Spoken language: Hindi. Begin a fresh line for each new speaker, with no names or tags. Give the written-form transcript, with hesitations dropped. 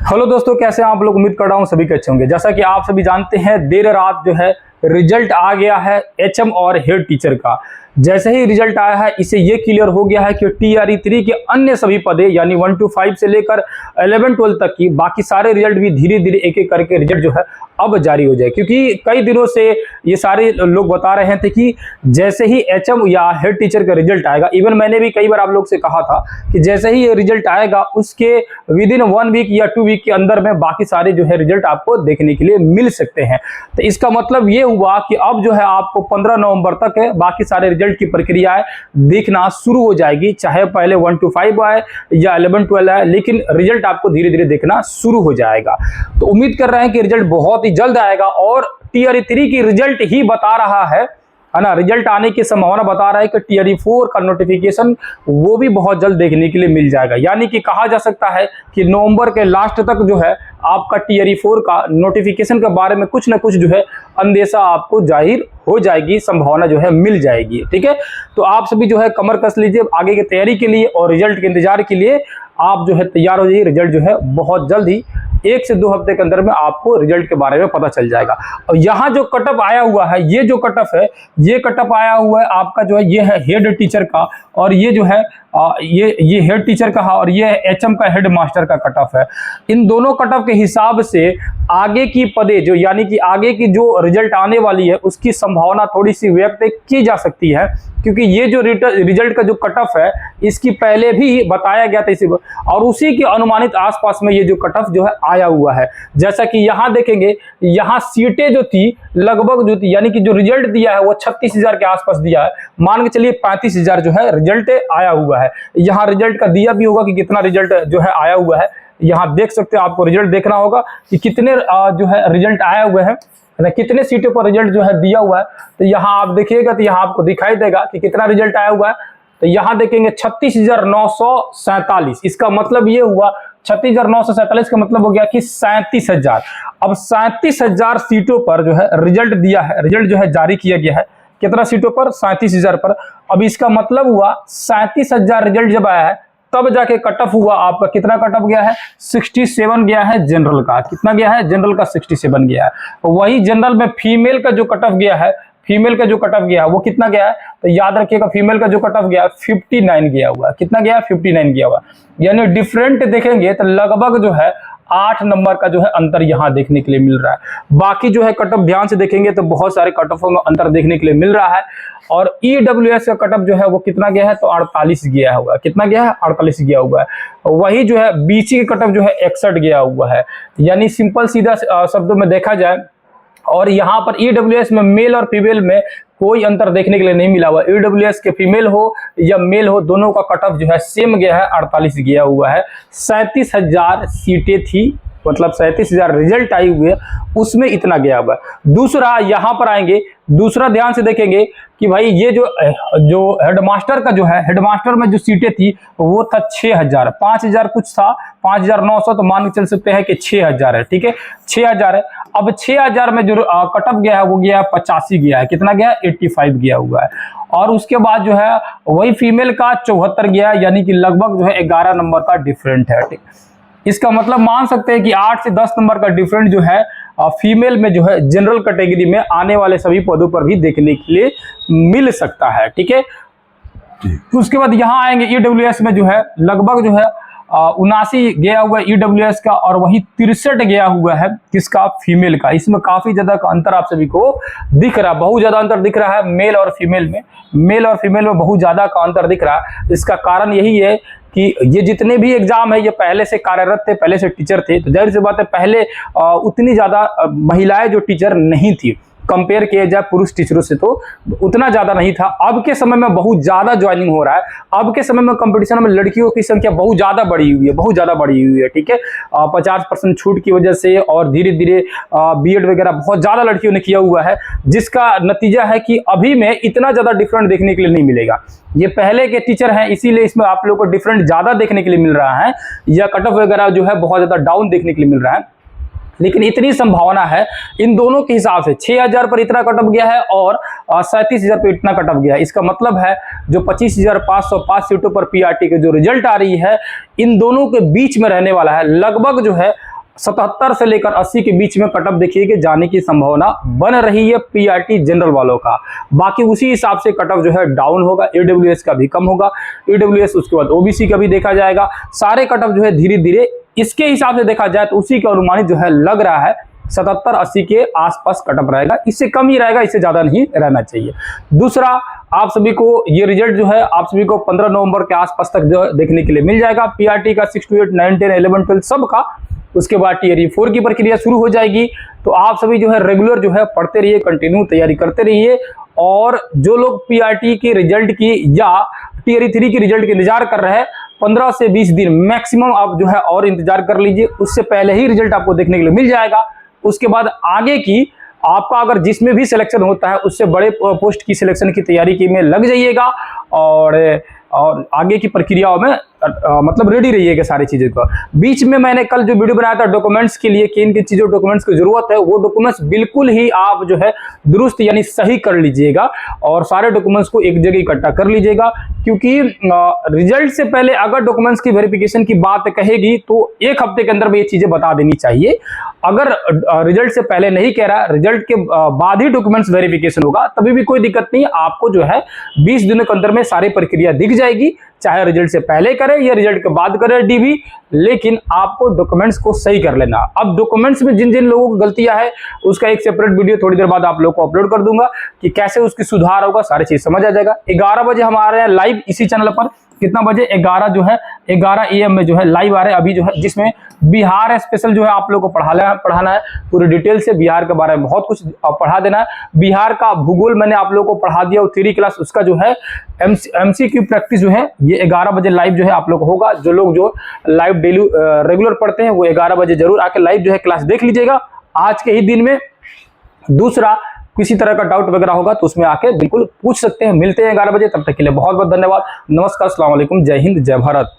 हेलो दोस्तों, कैसे हैं आप लोग। उम्मीद कर रहा हूं सभी के अच्छे होंगे। जैसा कि आप सभी जानते हैं, देर रात जो है रिजल्ट आ गया है एचएम और हेड टीचर का। जैसे ही रिजल्ट आया है, इसे ये क्लियर हो गया है कि टीआरई 3 के अन्य सभी पदे यानी 1 to 5 से लेकर 11-12 तक की बाकी सारे रिजल्ट भी धीरे धीरे एक एक करके रिजल्ट जो है अब जारी हो जाए। क्योंकि कई दिनों से ये सारे लोग बता रहे थे कि जैसे ही एचएम या हेड टीचर का रिजल्ट आएगा, इवन मैंने भी कई बार आप लोग से कहा था कि जैसे ही ये रिजल्ट आएगा उसके विदिन 1 वीक या 2 वीक के अंदर में बाकी सारे जो है रिजल्ट आपको देखने के लिए मिल सकते हैं। तो इसका मतलब ये हुआ कि अब जो है आपको 15 नवंबर तक है बाकी सारे रिजल्ट की प्रक्रियाएं देखना शुरू हो जाएगी, चाहे पहले 1 to 5 आए या 11-12 आए, लेकिन रिजल्ट आपको धीरे धीरे देखना शुरू हो जाएगा। तो उम्मीद कर रहे हैं कि रिजल्ट बहुत ही जल्द आएगा और टीआरई 3 की रिजल्ट ही बता रहा है ना, रिजल्ट आने की संभावना बता रहा है कि टीआरई 4 का नोटिफिकेशन वो भी बहुत जल्द देखने के लिए मिल जाएगा। यानी कि कहा जा सकता है कि नवंबर के लास्ट तक जो है आपका टीआरई 4 का नोटिफिकेशन के बारे में कुछ ना कुछ जो है अंदेशा आपको जाहिर हो जाएगी, संभावना जो है मिल जाएगी। ठीक है, तो आप सभी जो है कमर कस लीजिए आगे की तैयारी के लिए और रिजल्ट के इंतजार के लिए आप जो है तैयार हो जाइए। रिजल्ट जो है बहुत जल्द ही 1 से 2 हफ्ते के अंदर में आपको रिजल्ट के बारे में पता चल जाएगा। और यहाँ जो कटअप आया हुआ है, ये जो कटअप है, ये कटअप आया हुआ है आपका जो है ये है हेड टीचर का, और ये जो है ये हेड टीचर का है और ये एचएम का हेड मास्टर का कटअप है। इन दोनों कटअप के हिसाब से आगे की पदे जो यानी कि आगे की जो रिजल्ट आने वाली है उसकी संभावना थोड़ी सी व्यक्त की जा सकती है, क्योंकि ये जो रिजल्ट का जो कटअप है इसकी पहले भी बताया गया था इसी, और उसी के अनुमानित आसपास में ये जो कटअप जो है आया हुआ है। जैसा कि यहाँ देखेंगे, यहाँ सीटें जो थी लगभग जो थी यानी कि जो रिजल्ट दिया है वो 36,000 के आसपास दिया है। मान के चलिए 35,000 जो है रिजल्ट आया हुआ है। यहाँ रिजल्ट का दिया भी होगा कि कितना रिजल्ट जो है आया हुआ है। यहाँ देख सकते हो, आपको रिजल्ट देखना होगा कि कितने जो है रिजल्ट आए हुए हैं, कितने सीटों पर रिजल्ट जो है दिया हुआ है। तो यहाँ आप देखिएगा तो यहाँ आपको दिखाई देगा कि कितना रिजल्ट आया हुआ है। तो यहाँ देखेंगे 36,947। इसका मतलब ये हुआ 36,947 का मतलब हो गया कि 37,000। अब 37,000 सीटों पर जो है रिजल्ट दिया है, रिजल्ट जो है जारी किया गया है। कितना सीटों पर? 37,000 पर। अब इसका मतलब हुआ 37,000 रिजल्ट जब आया है तब जाके कटअप हुआ आपका। कितना कटअप गया है? 67 गया है जनरल का। कितना गया है? जनरल का 67 गया है। वही जनरल में फीमेल का जो कटअप गया है, फीमेल का जो कटअप गया है वो कितना गया है? तो याद रखिएगा, फीमेल का जो कटअप गया 59 गया हुआ। कितना गया? 59 गया हुआ। यानी डिफरेंट देखेंगे तो लगभग जो है 8 नंबर का जो है अंतर यहाँ देखने के लिए मिल रहा है। बाकी जो है कटअप ध्यान से देखेंगे तो बहुत सारे कटअपों में अंतर देखने के लिए मिल रहा है। और ईडब्ल्यूएस का कटअप जो है वो कितना गया है? तो 48 गया हुआ। कितना गया है? 48 गया हुआ है। वही जो है बीसी का कटअप जो है 61 गया हुआ है। यानी सिंपल सीधा शब्दों में देखा जाए, और यहाँ पर ईडब्ल्यूएस में मेल और फीमेल में कोई अंतर देखने के लिए नहीं मिला हुआ। ईडब्ल्यूएस के फीमेल हो या मेल हो, दोनों का कटअप जो है सेम गया है, 48 गया हुआ है। 37,000 सीटें थी, मतलब 37,000 रिजल्ट आई हुए है, उसमें इतना गया हुआ है। दूसरा यहाँ पर आएंगे, दूसरा ध्यान से देखेंगे कि भाई ये जो हेडमास्टर का जो है, हेडमास्टर में जो सीटें थी वो था 6,000। 5,000 कुछ था, 5,900, तो मान के चल सकते हैं कि 6,000 है। ठीक है, 6,000 है। अब 6,000 में जो कटअप गया है वो गया है 85 गया है। कितना गया है? 85 गया हुआ है। और उसके बाद जो है वही फीमेल का 74 गया है, यानी कि लगभग जो है 11 नंबर का डिफरेंट है। ठीक, इसका मतलब मान सकते हैं कि 8 से 10 नंबर का डिफरेंट जो है फीमेल में जो है जनरल कैटेगरी में आने वाले सभी पदों पर भी देखने के लिए मिल सकता है। ठीक है, उसके बाद यहाँ आएंगे ईडब्ल्यूएस में जो है लगभग जो है 79 गया हुआ है ईडब्ल्यूएस का, और वही 63 गया हुआ है किसका? फीमेल का। इसमें काफी ज्यादा का अंतर आप सभी को दिख रहा है, बहुत ज्यादा अंतर दिख रहा है मेल और फीमेल में। मेल और फीमेल में बहुत ज्यादा का अंतर दिख रहा है। इसका कारण यही है कि ये जितने भी एग्जाम है ये पहले से कार्यरत थे, पहले से टीचर थे, तो जाहिर सी बात है पहले उतनी ज्यादा महिलाएं जो टीचर नहीं थी, कंपेयर किया जाए पुरुष टीचरों से तो उतना ज्यादा नहीं था। अब के समय में बहुत ज्यादा ज्वाइनिंग हो रहा है। अब के समय में कंपटीशन में लड़कियों की संख्या बहुत ज्यादा बढ़ी हुई है, बहुत ज्यादा बढ़ी हुई है। ठीक है, 50% छूट की वजह से और धीरे धीरे बीएड वगैरह बहुत ज्यादा लड़कियों ने किया हुआ है, जिसका नतीजा है कि अभी में इतना ज्यादा डिफरेंट देखने के लिए नहीं मिलेगा। ये पहले के टीचर हैं, इसीलिए इसमें आप लोगों को डिफरेंट ज्यादा देखने के लिए मिल रहा है, या कटअप वगैरह जो है बहुत ज्यादा डाउन देखने के लिए मिल रहा है। लेकिन इतनी संभावना है इन दोनों के हिसाब से 6,000 पर इतना कटअप गया है और 37,000 पर इतना कटअप गया है। इसका मतलब है जो 25,505 सीटों पर पीआरटी के जो रिजल्ट आ रही है इन दोनों के बीच में रहने वाला है। लगभग जो है 77 से लेकर 80 के बीच में कट ऑफ देखिए कि जाने की संभावना बन रही है पीआरटी जनरल वालों का। बाकी उसी हिसाब से कट ऑफ जो है डाउन होगा, ईडब्ल्यूएस का भी कम होगा, ईडब्ल्यूएस उसके बाद ओबीसी का भी देखा जाएगा। सारे कट ऑफ जो है धीरे धीरे इसके हिसाब से देखा जाए तो उसी के अनुमानित जो है लग रहा है 77-80 के आसपास कट ऑफ रहेगा, इससे कम ही रहेगा, इससे ज्यादा नहीं रहना चाहिए। दूसरा, आप सभी को ये रिजल्ट जो है आप सभी को 15 नवंबर के आसपास तक जो है देखने के लिए मिल जाएगा, पीआरटी का 6 to 8, 9, 10, 11, 12 सब का। उसके बाद टीयर 4 की प्रक्रिया शुरू हो जाएगी। तो आप सभी जो है रेगुलर जो है पढ़ते रहिए, कंटिन्यू तैयारी करते रहिए। और जो लोग पीआरटी के रिजल्ट की या टीयर 3 की रिजल्ट के इंतजार कर रहे हैं, 15 से 20 दिन मैक्सिमम आप जो है और इंतजार कर लीजिए, उससे पहले ही रिजल्ट आपको देखने के लिए मिल जाएगा। उसके बाद आगे की आपका अगर जिसमें भी सिलेक्शन होता है उससे बड़े पोस्ट की सिलेक्शन की तैयारी की में लग जाइएगा और आगे की प्रक्रियाओं में मतलब रेडी रहिएगा सारी चीज़ों का। बीच में मैंने कल जो वीडियो बनाया था डॉक्यूमेंट्स के लिए, किन किन चीज़ों डॉक्यूमेंट्स की जरूरत है, वो डॉक्यूमेंट्स बिल्कुल ही आप जो है दुरुस्त यानी सही कर लीजिएगा और सारे डॉक्यूमेंट्स को एक जगह इकट्ठा कर लीजिएगा। क्योंकि रिजल्ट से पहले अगर डॉक्यूमेंट्स की वेरिफिकेशन की बात कहेगी तो 1 हफ्ते के अंदर में ये चीज़ें बता देनी चाहिए। अगर रिजल्ट से पहले नहीं कह रहा, रिजल्ट के बाद ही डॉक्यूमेंट्स वेरिफिकेशन होगा, तभी भी कोई दिक्कत नहीं, आपको जो है 20 दिनों के अंदर में सारी प्रक्रिया दिख जाएगी, चाहे रिजल्ट से पहले करें या रिजल्ट के बाद करें डीबी, लेकिन आपको डॉक्यूमेंट्स को सही कर लेना। अब डॉक्यूमेंट्स में जिन जिन लोगों की गलतियां है उसका एक सेपरेट वीडियो थोड़ी देर बाद आप लोगों को अपलोड कर दूंगा कि कैसे उसकी सुधार होगा, सारी चीज समझ आ जाएगा। 11 बजे हम आ रहे हैं लाइव इसी चैनल पर। कितना बजे? 11 जो है 11 AM में जो है लाइव आ रहे हैं अभी जो है, जिसमें बिहार स्पेशल जो है आप लोगों को पढ़ाना है पूरी डिटेल से। बिहार के बारे में बहुत कुछ पढ़ा देना है। बिहार का भूगोल मैंने आप लोगों को पढ़ा दिया, वो 3 क्लास उसका जो है MCQ प्रैक्टिस जो है ये 11 बजे लाइव जो है आप लोग होगा। जो लोग जो लाइव डेली रेगुलर पढ़ते हैं वो 11 बजे जरूर आके लाइव जो है क्लास देख लीजिएगा आज के ही दिन में। दूसरा, किसी तरह का डाउट वगैरह होगा तो उसमें आके बिल्कुल पूछ सकते हैं। मिलते हैं 11 बजे, तब तक के लिए बहुत बहुत धन्यवाद। नमस्कार, अस्सलाम वालेकुम, जय हिंद, जय भारत।